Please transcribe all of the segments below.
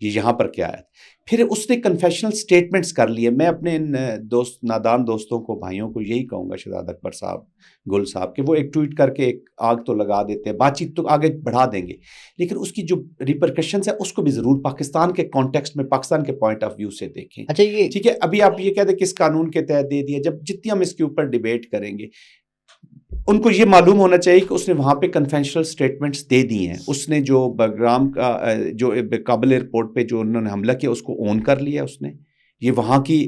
یہ یہاں پر کیا ہے. پھر اس نے کنفیشنل سٹیٹمنٹس کر لیے. میں اپنے ان نادان دوستوں کو, بھائیوں کو یہی کہوں گا, شہزاد اکبر صاحب, گل صاحب, کہ وہ ایک ٹویٹ کر کے ایک آگ تو لگا دیتے ہیں, بات چیت تو آگے بڑھا دیں گے, لیکن اس کی جو ریپرکشنز ہے اس کو بھی ضرور پاکستان کے کانٹیکسٹ میں, پاکستان کے پوائنٹ آف ویو سے دیکھیں. اچھا یہ ٹھیک ہے, ابھی آپ یہ کہتے ہیں کس قانون کے تحت دے دیا, جب جتنی ہم اس کے اوپر ڈیبیٹ کریں گے, ان کو یہ معلوم ہونا چاہیے کہ اس نے وہاں پہ کنفیشنل سٹیٹمنٹس دے دی ہیں. اس نے جو بگرام کا جو کابل ایئرپورٹ پہ جو انہوں نے حملہ کیا اس کو اون کر لیا اس نے. یہ وہاں کی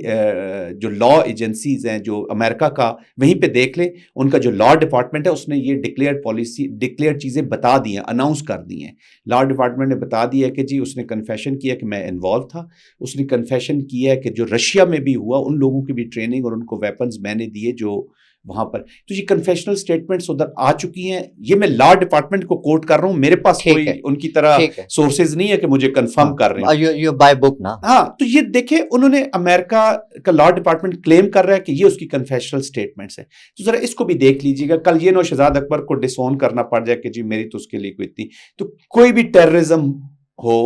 جو لا ایجنسیز ہیں جو امریکہ کا, وہیں پہ دیکھ لیں, ان کا جو لا ڈپارٹمنٹ ہے اس نے یہ ڈکلیئر چیزیں بتا دی ہیں, اناؤنس کر دی ہیں. لا ڈپارٹمنٹ نے بتا دیا کہ جی اس نے کنفیشن کیا کہ میں انوالو تھا. اس نے کنفیشن کیا کہ جو رشیا میں بھی ہوا ان لوگوں کی بھی ٹریننگ اور ان کو ویپنز میں نے دیے جو وہاں پر. تو یہ کنفیشنل سٹیٹمنٹس ادھر آ چکی ہیں. یہ میں لا ڈپارٹمنٹ کو کوٹ کر رہا ہوں, میرے پاس کوئی ان کی طرح سورسز نہیں ہے کہ مجھے کنفرم کر رہے ہیں. یہ بائی بک نا. ہاں, تو یہ دیکھیں انہوں نے, امریکہ کا لا ڈپارٹمنٹ کلیم کر رہا ہے کہ یہ اس کی کنفیشنل سٹیٹمنٹس ہیں. تو ذرا اس کو بھی دیکھ لیجیے گا. کل یہ نو شہزاد اکبر کو ڈسون کرنا پڑ جائے کہ جی میری تو اس کے لیے کوئی اتنی, تو کوئی بھی ٹیررزم ہو,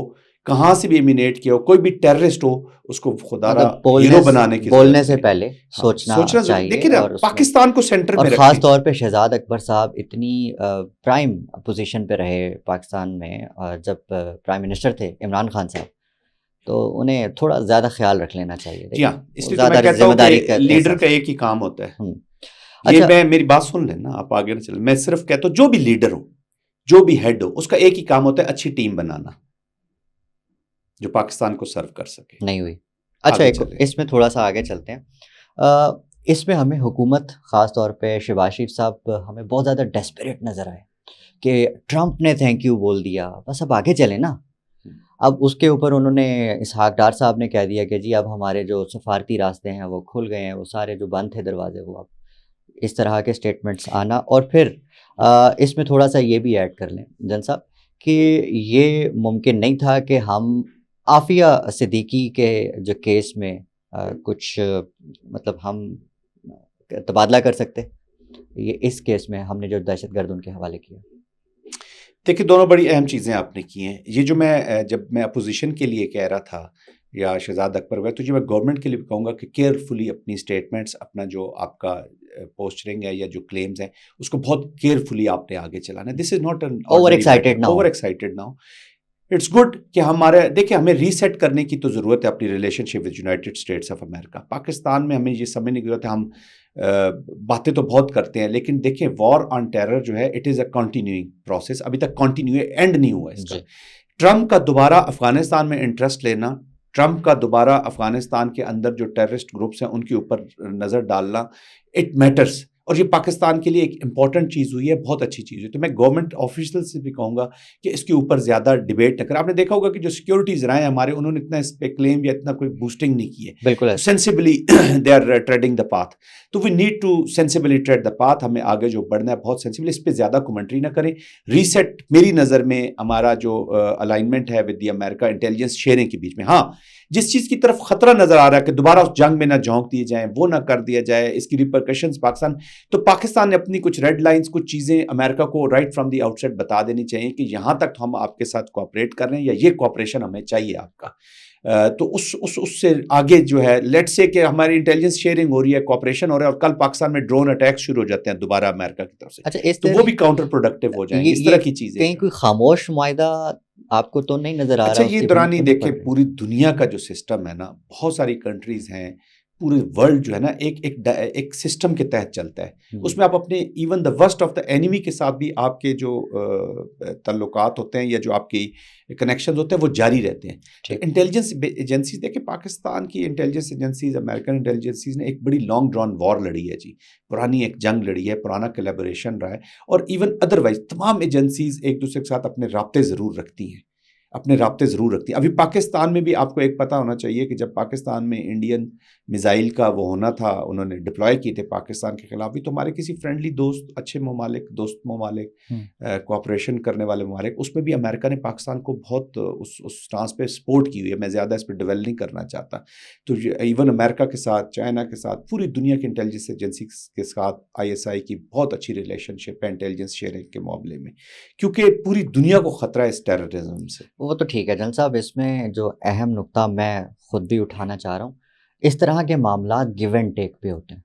کہاں سے بھی ایمینیٹ کیا ہو, کوئی بھی ٹیررسٹ ہو, اس کو خدا را ہیرو بنانے کی بولنے سے پہلے سوچنا چاہیے. دیکھیں نا, پاکستان کو سینٹر میں رکھیں. خاص طور پہ شہزاد اکبر صاحب اتنی پرائم پوزیشن پہ رہے پاکستان میں, جب پرائم منسٹر تھے عمران خان صاحب, تو انہیں تھوڑا زیادہ خیال رکھ لینا چاہیے. جی ہاں, اس لیے میں کہتا ہوں کہ لیڈر کا ایک ہی کام ہوتا ہے. یہ میں میری بات سن لیں نا, آپ آگے نہ چلیں. میں صرف کہتا ہوں جو بھی لیڈر ہو, جو بھی ہیڈ ہو, اس کا ایک ہی کام ہوتا ہے اچھی ٹیم بنانا جو پاکستان کو سرو کر سکے. نہیں ہوئی. اچھا اس میں تھوڑا سا آگے چلتے ہیں. اس میں ہمیں حکومت, خاص طور پہ شہباز شریف صاحب ہمیں بہت زیادہ ڈیسپریٹ نظر آئے کہ ٹرمپ نے تھینک یو بول دیا, بس اب آگے چلیں نا. اب اس کے اوپر انہوں نے, اسحاق ڈار صاحب نے کہہ دیا کہ جی اب ہمارے جو سفارتی راستے ہیں وہ کھل گئے ہیں, وہ سارے جو بند تھے دروازے وہ اب, اس طرح کے سٹیٹمنٹس آنا. اور پھر اس میں تھوڑا سا یہ بھی ایڈ کر لیں جن صاحب کہ یہ ممکن نہیں تھا کہ ہم عافیہ صدیقی کے جو کیس میں کچھ مطلب ہم تبادلہ کر سکتے, یہ اس کیس میں ہم نے جو دہشت گرد ان کے حوالے کیا. دیکھیں دونوں بڑی اہم چیزیں آپ نے کی ہیں. یہ جو میں جب میں اپوزیشن کے لیے کہہ رہا تھا یا شہزاد اکبر ہوئے, تو یہ میں گورنمنٹ کے لیے بھی کہوں گا کہ کیئرفلی اپنی سٹیٹمنٹس, اپنا جو آپ کا پوسچرنگ ہے یا جو کلیمز ہیں اس کو بہت کیئرفلی آپ نے آگے چلانا ہے. This is not an over excited now. It's good کہ ہمارے, دیکھیں ہمیں ریسیٹ کرنے کی تو ضرورت ہے اپنی relation ship with United States of America. Pakistan میں ہمیں یہ سمجھنے کی ضرورت ہے, ہم باتیں تو بہت کرتے ہیں لیکن دیکھیں وار آن ٹیرر جو ہے it is a continuing process, ابھی تک اینڈ نہیں ہوا اس کا. ٹرمپ کا دوبارہ افغانستان میں انٹرسٹ لینا, ٹرمپ کا دوبارہ افغانستان کے اندر جو ٹیررسٹ گروپس ہیں ان کے اوپر نظر ڈالنا, اٹ میٹرس. اور یہ پاکستان کے لیے ایک امپورٹنٹ چیز ہوئی ہے, بہت اچھی چیز ہوئی. تو میں گورنمنٹ آفیشل سے بھی کہوں گا کہ اس کے اوپر زیادہ ڈیبیٹ نہ کریں. آپ نے دیکھا ہوگا کہ جو سیکورٹیز رائے ہمارے, انہوں نے اتنا اس پہ کلیم یا اتنا کوئی بوسٹنگ نہیں کی ہے. بالکل sensibly they are treading the path. تو we need to sensibly tread the path. ہمیں آگے جو بڑھنا ہے بہت سینسیبلی, اس پہ زیادہ کمنٹری نہ کریں. ریسیٹ میری نظر میں ہمارا جو الائنمنٹ ہے with the America intelligence sharing کے بیچ میں, ہاں جس چیز کی طرف خطرہ نظر آ رہا ہے کہ دوبارہ اس جنگ میں نہ جھونک دیے جائیں, وہ نہ کر دیا جائے, اس کی ریپرکشنز پاکستان نے اپنی کچھ ریڈ لائنز, کچھ چیزیں امریکہ کو رائٹ فرام دی آؤٹ سیٹ بتا دینی چاہیے کہ یہاں تک ہم آپ کے ساتھ کوآپریٹ کر رہے ہیں یا یہ کوآپریشن ہمیں چاہیے آپ کا. تو اس سے آگے جو ہے لیٹ سے کہ ہماری انٹیلیجنس شیئرنگ ہو رہی ہے, کوآپریشن ہو رہا ہے, اور کل پاکستان میں ڈرون اٹیک شروع ہو جاتے ہیں دوبارہ امریکہ کی طرف سے. اچھا, تو وہ بھی کاؤنٹر پروڈکٹیو ہو جائیں گے. اس طرح کی چیزیں کہیں کوئی خاموش معاہدہ آپ کو تو نہیں نظر آ رہا؟ اچھا, یہ دورانی دیکھیں پوری دنیا کا جو سسٹم ہے نا, بہت ساری کنٹریز ہیں, پورے ورلڈ جو ہے نا ایک سسٹم کے تحت چلتا ہے. اس میں آپ اپنے even the worst of the enemy کے ساتھ بھی آپ کے جو تعلقات ہوتے ہیں یا جو آپ کی کنیکشنز ہوتے ہیں وہ جاری رہتے ہیں. انٹیلیجنس ایجنسیز دیکھیں, پاکستان کی انٹیلیجنس ایجنسیز, امریکن انٹیلیجنسیز نے ایک بڑی لانگ ڈران وار لڑی ہے جی, پرانی ایک جنگ لڑی ہے, پرانا کولیبوریشن رہا ہے. اور ایون ادروائز تمام ایجنسیز ایک دوسرے کے ساتھ اپنے رابطے ضرور رکھتی ہیں. ابھی پاکستان میں بھی آپ کو ایک پتہ ہونا چاہیے کہ جب پاکستان میں انڈین میزائل کا وہ ہونا تھا, انہوں نے ڈپلوائے کیے تھے پاکستان کے خلاف بھی, تو ہمارے کسی فرینڈلی دوست, اچھے ممالک, دوست ممالک, کوآپریشن کرنے والے ممالک, اس میں بھی امریکہ نے پاکستان کو بہت اس ٹرانس پہ سپورٹ کی ہوئی ہے. میں زیادہ اس پہ ڈیول نہیں کرنا چاہتا. تو ایون امریکہ کے ساتھ, چائنا کے ساتھ, پوری دنیا کی انٹیلیجنس ایجنسی کے ساتھ ISI کی بہت اچھی ریلیشن شپ ہے انٹیلیجنس شیئرنگ کے معاملے میں, کیونکہ پوری دنیا کو خطرہ ہے اس ٹیررزم سے. وہ تو ٹھیک ہے جنرل صاحب، اس میں جو اہم نقطہ میں خود بھی اٹھانا چاہ رہا ہوں، اس طرح کے معاملات گیو اینڈ ٹیک پہ ہوتے ہیں،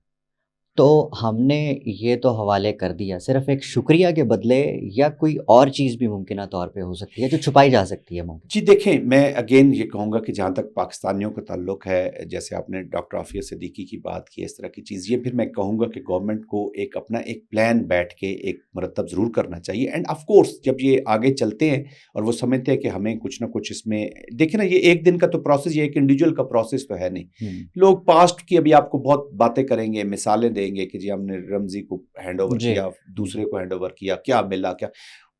تو ہم نے یہ تو حوالے کر دیا صرف ایک شکریہ کے بدلے، یا کوئی اور چیز بھی ممکنہ طور پہ ہو سکتی ہے جو چھپائی جا سکتی ہے ممکن؟ جی دیکھیں، میں اگین یہ کہوں گا کہ جہاں تک پاکستانیوں کا تعلق ہے، جیسے آپ نے ڈاکٹر عافیہ صدیقی کی بات کی، اس طرح کی چیز، یہ پھر میں کہوں گا کہ گورنمنٹ کو ایک اپنا ایک پلان بیٹھ کے ایک مرتب ضرور کرنا چاہیے. اینڈ آف کورس جب یہ آگے چلتے ہیں اور وہ سمجھتے ہیں کہ ہمیں کچھ نہ کچھ اس میں، دیکھیں نا، یہ ایک دن کا تو پروسیس، یہ ایک انڈیویجول کا پروسیس تو ہے نہیں. لوگ پاسٹ کی ابھی آپ کو بہت باتیں کریں گے، مثالیں دیں گے کہ جی ہم نے رمزی کو ہینڈ اوور کیا، دوسرے کو ہینڈ اوور کیا، کیا ملا، کیا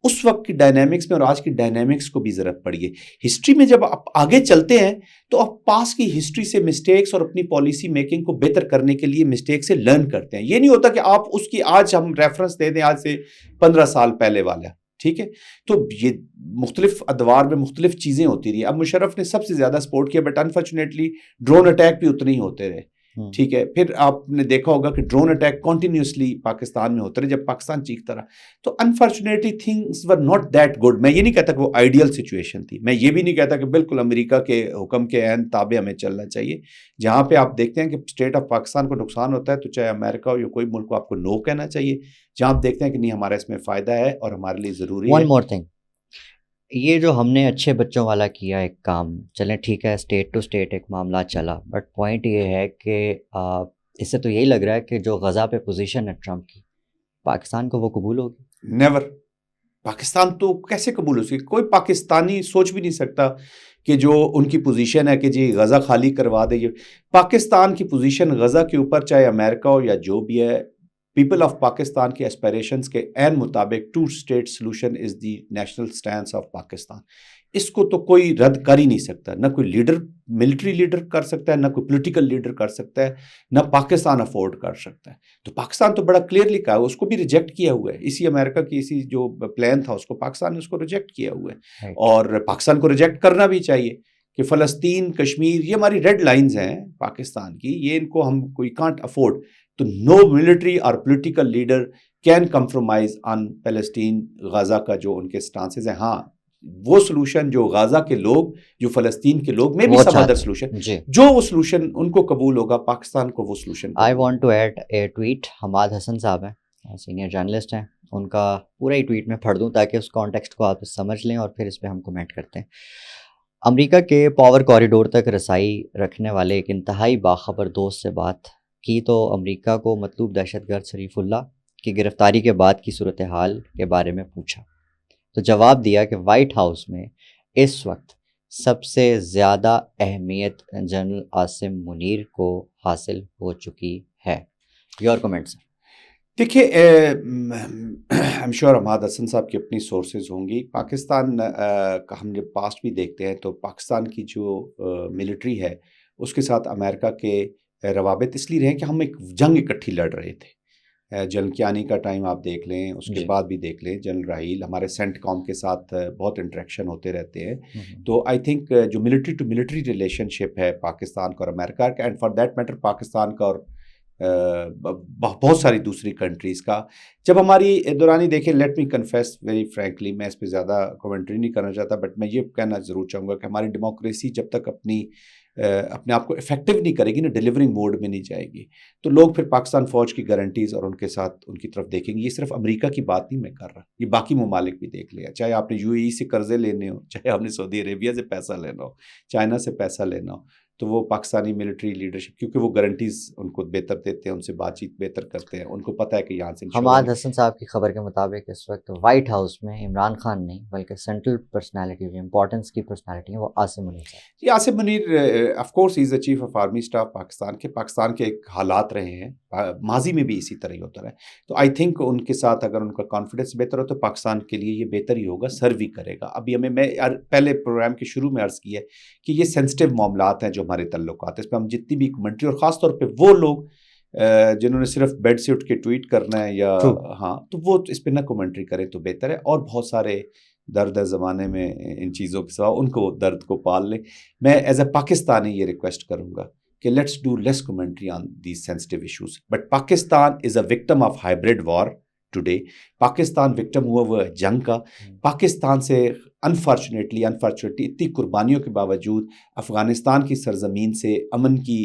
اس وقت کی ڈائنامکس میں اور آج کی ڈائنامکس کو بھی ضرورت پڑی ہے. ہسٹری میں جب آپ آگے چلتے ہیں تو آپ پاس کی ہسٹری سے مسٹیکس اور اپنی پالیسی میکنگ کو بہتر کرنے کے لیے مسٹیک سے لرن کرتے ہیں. یہ نہیں ہوتا کہ آپ اس کی آج ہم ریفرنس دے دیں آج سے 15 سال پہلے والا، ٹھیک ہے. تو یہ مختلف ادوار میں مختلف چیزیں ہوتی رہی. اب مشرف نے سب سے زیادہ سپورٹ کیا، بٹ انفارچونیٹلی ڈرون اٹیک بھی اتنے ہی ہوتے رہے، ٹھیک ہے. پھر آپ نے دیکھا ہوگا کہ ڈرون اٹیک کنٹینیوسلی پاکستان میں ہوتے رہے جب پاکستان چیختا رہا. تو unfortunately things were not that good. میں یہ نہیں کہتا کہ وہ آئیڈیل سچویشن تھی، میں یہ بھی نہیں کہتا کہ بالکل امریکہ کے حکم کے عین تابع ہمیں چلنا چاہیے. جہاں پہ آپ دیکھتے ہیں کہ اسٹیٹ آف پاکستان کو نقصان ہوتا ہے تو چاہے امریکہ ہو یا کوئی ملک کو، آپ کو نو کہنا چاہیے. جہاں آپ دیکھتے ہیں کہ نہیں ہمارا اس میں فائدہ ہے اور ہمارے لیے ضروری ہے. ون مور تھنگ، یہ جو ہم نے اچھے بچوں والا کیا ایک کام، چلیں ٹھیک ہے، اسٹیٹ ٹو اسٹیٹ ایک معاملہ چلا، بٹ پوائنٹ یہ ہے کہ اس سے تو یہی لگ رہا ہے کہ جو غزہ پہ پوزیشن ہے ٹرمپ کی، پاکستان کو وہ قبول ہوگی؟ نیور. پاکستان تو کیسے قبول ہو سکے؟ کوئی پاکستانی سوچ بھی نہیں سکتا کہ جو ان کی پوزیشن ہے کہ جی غزہ خالی کروا دے. پاکستان کی پوزیشن غزہ کے اوپر، چاہے امریکہ ہو یا جو بھی ہے، پیپل آف پاکستان کے اسپائریشنز کے عین مطابق 2 state solution is the national stance of Pakistan. اس کو تو کوئی رد کر ہی نہیں سکتا، نہ کوئی لیڈر، ملٹری لیڈر کر سکتا ہے، نہ کوئی پولیٹیکل لیڈر کر سکتا ہے، نہ پاکستان افورڈ کر سکتا ہے. تو پاکستان تو بڑا کلیئرلی کہا ہے، اس کو بھی ریجیکٹ کیا ہوا ہے. اسی امریکہ کی اسی جو پلان تھا اس کو پاکستان نے اس کو ریجیکٹ کیا ہوا ہے. اور پاکستان کو ریجیکٹ کرنا بھی چاہیے کہ فلسطین، کشمیر، یہ ہماری ریڈ لائنز ہیں پاکستان کی، یہ ان کو ہم کوئی کانٹ افورڈ. تو نو ملٹری اور political leader can compromise on Palestine, Gaza کا جو ان کے سٹانسز ہیں. ہاں وہ سلوشن جو غزہ کے لوگ، جو فلسطین کے لوگ میں بھی سم ادر سلوشن، جو وہ سلوشن ان کو قبول ہوگا، پاکستان کو وہ solution. I want to add a tweet. Hammad Hassan sahab ہیں، سینئر جرنلسٹ ہیں، ان کا پورا ہی ٹویٹ میں پڑھ دوں تاکہ اس کانٹیکسٹ کو آپ سمجھ لیں اور پھر اس پہ ہم کمنٹ کرتے ہیں. امریکہ کے پاور کوریڈور تک رسائی رکھنے والے ایک انتہائی باخبر دوست سے بات کی تو امریکہ کو مطلوب دہشت گرد شریف اللہ کی گرفتاری کے بعد کی صورتحال کے بارے میں پوچھا تو جواب دیا کہ وائٹ ہاؤس میں اس وقت سب سے زیادہ اہمیت جنرل عاصم منیر کو حاصل ہو چکی ہے. Your comments? دیکھیے، ایم شیور حماد حسن صاحب کی اپنی سورسز ہوں گی. پاکستان کا ہم جب پاسٹ بھی دیکھتے ہیں تو پاکستان کی جو ملٹری ہے اس کے ساتھ امریکہ کے روابط اس لیے رہے کہ ہم ایک جنگ اکٹھی لڑ رہے تھے. جنرل کیانی کا ٹائم آپ دیکھ لیں، اس کے بعد بھی دیکھ لیں جنرل راحیل، ہمارے سینٹ کام کے ساتھ بہت انٹریکشن ہوتے رہتے ہیں. تو آئی تھنک جو ملٹری ٹو ملٹری ریلیشن شپ ہے پاکستان کا اور امریکہ کا، and for that matter Pakistan کا اور بہت ساری دوسری کنٹریز کا، جب ہماری دورانی دیکھیں، let me confess very frankly, میں اس پہ زیادہ کومنٹری نہیں کرنا چاہتا، بٹ میں یہ کہنا ضرور چاہوں گا کہ ہماری ڈیموکریسی جب تک اپنے آپ کو افیکٹو نہیں کرے گی نا، ڈیلیورنگ موڈ میں نہیں جائے گی، تو لوگ پھر پاکستان فوج کی گارنٹیز اور ان کے ساتھ ان کی طرف دیکھیں گے. یہ صرف امریکہ کی بات نہیں میں کر رہا، یہ باقی ممالک بھی دیکھ لیا، چاہے آپ نے UAE سے قرضے لینے ہو، چاہے آپ نے سعودی عربیہ سے پیسہ لینا ہو، چائنا سے پیسہ لینا ہو، تو وہ پاکستانی ملٹری لیڈرشپ، کیونکہ وہ گارنٹیز ان کو بہتر دیتے ہیں، ان سے بات چیت بہتر کرتے ہیں، ان کو پتہ ہے کہ یہاں سے. حماد حسن صاحب کی خبر کے مطابق اس وقت وائٹ ہاؤس میں عمران خان نہیں بلکہ سینٹرل پرسنالٹی، جو امپورٹنس کی پرسنالٹی ہے، وہ عاصم منیر ہے. یہ Asim Munir of course is a chief of army staff Pakistan کے ایک حالات رہے ہیں، ماضی میں بھی اسی طرح ہی ہوتا رہا ہے. تو آئی تھنک ان کے ساتھ اگر ان کا کانفیڈنس بہتر ہو تو پاکستان کے لیے یہ بہتر ہی ہوگا، سرو بھی کرے گا. ابھی میں پہلے پروگرام کے شروع میں عرض کی ہے کہ یہ سینسٹیو معاملات ہیں جو ہمارے تعلقات ہیں، اس پہ ہم جتنی بھی کمنٹری، اور خاص طور پہ وہ لوگ جنہوں نے صرف بیڈ سے اٹھ کے ٹویٹ کرنا ہے یا ہاں، تو وہ اس پہ نہ کمنٹری کریں تو بہتر ہے. اور بہت سارے درد ہے زمانے میں ان چیزوں کے سوا، ان کو درد کو پال لیں. میں ایز اے پاکستانی یہ ریکویسٹ کروں گا کہ let's do less commentary on these sensitive issues. But Pakistan is a victim of hybrid war today. Pakistan victim ہوا ہے جنگ کا. پاکستان سے انفارچونیٹلی اتنی قربانیوں کے باوجود افغانستان کی سرزمین سے امن کی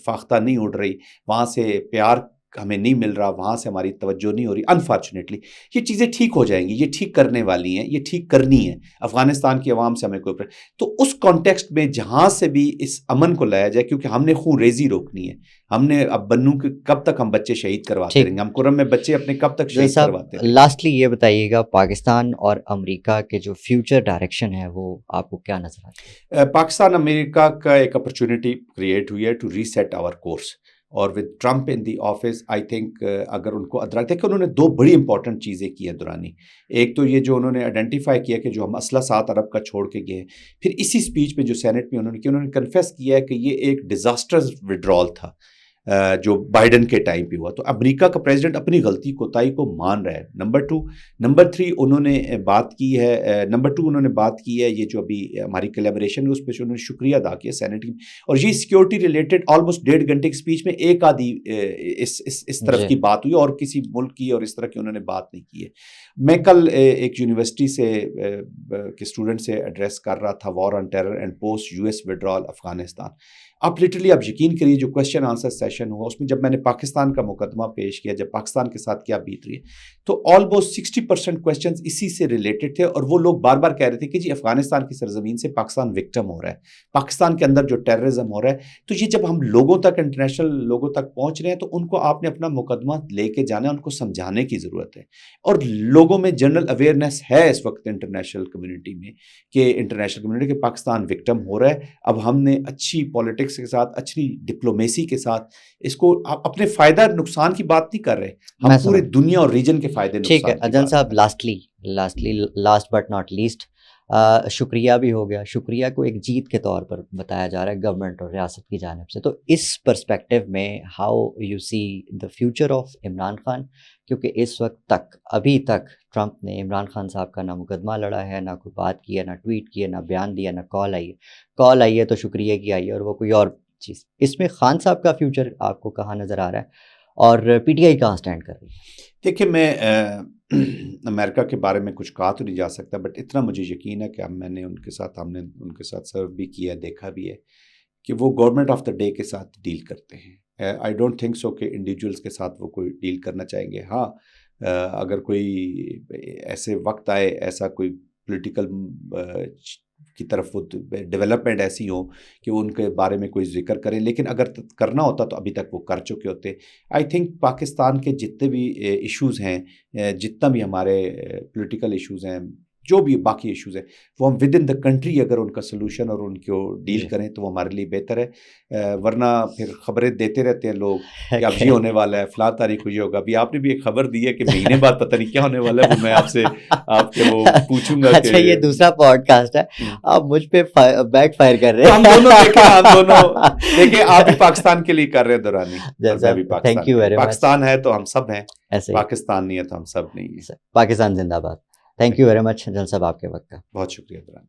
فاختہ نہیں اڑ رہی، وہاں سے پیار ہمیں نہیں مل رہا، وہاں سے ہماری توجہ نہیں ہو رہی. انفارچونیٹلی یہ چیزیں ٹھیک ہو جائیں گی، یہ ٹھیک کرنے والی ہیں، یہ ٹھیک کرنی ہے. افغانستان کی عوام سے ہمیں کوئی تو اس کانٹیکسٹ میں جہاں سے بھی اس امن کو لایا جائے، کیونکہ ہم نے خون ریزی روکنی ہے. ہم نے اب بنو کے کب تک ہم بچے شہید کرواتے رہیں گے؟ ہم کرم میں بچے اپنے کب تک شہید کرواتے رہیں گے؟ لاسٹلی یہ بتائیے گا، پاکستان اور امریکہ کے جو فیوچر ڈائریکشن ہے وہ آپ کو کیا نظر آتی ہے؟ پاکستان امریکہ کا ایک اپرچونٹی کریٹ ہوئی ہے ٹو ریسیٹ آور کورس، اور with Trump in the office I think اگر ان کو ادراک دیکھیں، انہوں نے 2 بڑی امپورٹنٹ چیزیں کی ہیں دورانی. ایک تو یہ جو انہوں نے آئیڈینٹیفائی کیا کہ جو ہم اسلحہ 7 ارب کا چھوڑ کے گئے ہیں، پھر اسی سپیچ میں جو سینٹ میں انہوں نے کنفیس کیا ہے کہ یہ ایک ڈیزاسٹرز ودرال تھا جو بائیڈن کے ٹائم پہ ہوا. تو امریکہ کا پریزیڈنٹ اپنی غلطی کوتاہی کو مان رہا ہے. نمبر 3 انہوں نے بات کی ہے، انہوں نے بات کی ہے یہ جو ابھی ہماری کلیبریشن ہے اس پہ انہوں نے شکریہ ادا کیا سینٹ کی. اور یہ سیکیورٹی ریلیٹڈ آلموسٹ 1.5 گھنٹے کی اسپیچ میں ایک آدھی اس طرف کی بات ہوئی، اور کسی ملک کی اور اس طرح کی انہوں نے بات نہیں کی ہے. میں کل ایک یونیورسٹی سے کے اسٹوڈنٹ سے ایڈریس کر رہا تھا، war on terror and post US withdrawal Afghanistan. آپ لٹرلی آپ یقین کریے جو کوشچن آنسر سیشن ہوا اس میں جب میں نے پاکستان کا مقدمہ پیش کیا، جب پاکستان کے ساتھ کیا بیت رہی ہے، تو آلموسٹ 60% کوشچنز اسی سے ریلیٹڈ تھے. اور وہ لوگ بار بار کہہ رہے تھے کہ جی افغانستان کی سرزمین سے پاکستان وکٹم ہو رہا ہے، پاکستان کے اندر جو ٹیررزم ہو رہا ہے. تو یہ جب ہم لوگوں تک، انٹرنیشنل لوگوں تک پہنچ رہے ہیں، تو ان کو آپ نے اپنا مقدمہ لے کے جانا ہے، ان کو سمجھانے کی ضرورت ہے. اور لوگوں میں جنرل اویئرنیس ہے اس وقت انٹرنیشنل کمیونٹی میں کہ پاکستان وکٹم ہو رہا ہے. اب ہم نے اچھی پالیٹکس کے ساتھ، اچھی ڈپلومیسی کے ساتھ اس کو اپنے فائدہ نقصان کی بات نہیں کر رہے، ہم پورے دنیا اور ریجن کے فائدے نقصان. ٹھیک ہے اجن صاحب، لاسٹ بٹ ناٹ لیسٹ، شکریہ بھی ہو گیا. شکریہ کو ایک جیت کے طور پر بتایا جا رہا ہے گورنمنٹ اور ریاست کی جانب سے. تو اس پرسپیکٹو میں how you see the future of Imran Khan? کیونکہ اس وقت تک، ابھی تک ٹرمپ نے عمران خان صاحب کا نہ مقدمہ لڑا ہے، نہ کوئی بات کی ہے، نہ ٹویٹ کی ہے، نہ بیان دیا، نہ کال آئی ہے تو شکریہ کی آئی ہے، اور وہ کوئی اور چیز. اس میں خان صاحب کا فیوچر آپ کو کہاں نظر آ رہا ہے، اور PTI کہاں سٹینڈ کر رہی ہے؟ دیکھیں، میں امریکہ کے بارے میں کچھ کہا تو نہیں جا سکتا، بٹ اتنا مجھے یقین ہے کہ ہم نے ان کے ساتھ سرو بھی کیا، دیکھا بھی ہے کہ وہ گورنمنٹ آف دا ڈے کے ساتھ ڈیل کرتے ہیں. آئی ڈونٹ تھنک سو کہ انڈیویجولس کے ساتھ وہ کوئی ڈیل کرنا چاہیں گے. ہاں، اگر کوئی ایسے وقت آئے، ایسا کوئی پولیٹیکل کی طرف وہ ڈیولپمنٹ ایسی ہو کہ ان کے بارے میں کوئی ذکر کریں، لیکن اگر کرنا ہوتا تو ابھی تک وہ کر چکے ہوتے. آئی تھنک پاکستان کے جتنے بھی ایشوز ہیں، جتنا بھی ہمارے پولیٹیکل ایشوز ہیں، جو بھی باقی ایشوز ہیں، وہ ہم ود ان دا کنٹری اگر ان کا سلوشن اور ان کو ڈیل کریں تو وہ ہمارے لیے بہتر ہے. ورنہ پھر خبریں دیتے رہتے ہیں لوگ کہ اب یہ ہونے والا ہے، فلاں تاریخ کو یہ ہوگا. ابھی آپ نے بھی ایک خبر دی ہے کہ مہینے بعد پتہ نہیں کیا ہونے والا ہے، وہ میں آپ کے وہ پوچھوں گا. اچھا، یہ دوسرا پوڈ کاسٹ ہے، آپ مجھ پہ بیک فائر کر رہے ہیں. ہم دونوں دیکھیں، آپ بھی پاکستان کے لیے کر رہے ہیں دورانی، میں بھی پاکستان ہے تو ہم سب ہیں، پاکستان نہیں ہے تو ہم سب نہیں ہیں. پاکستان زندہ باد. تھینک یو ویری مچ جل صاحب آپ کے وقت کا. بہت شکریہ دورانی.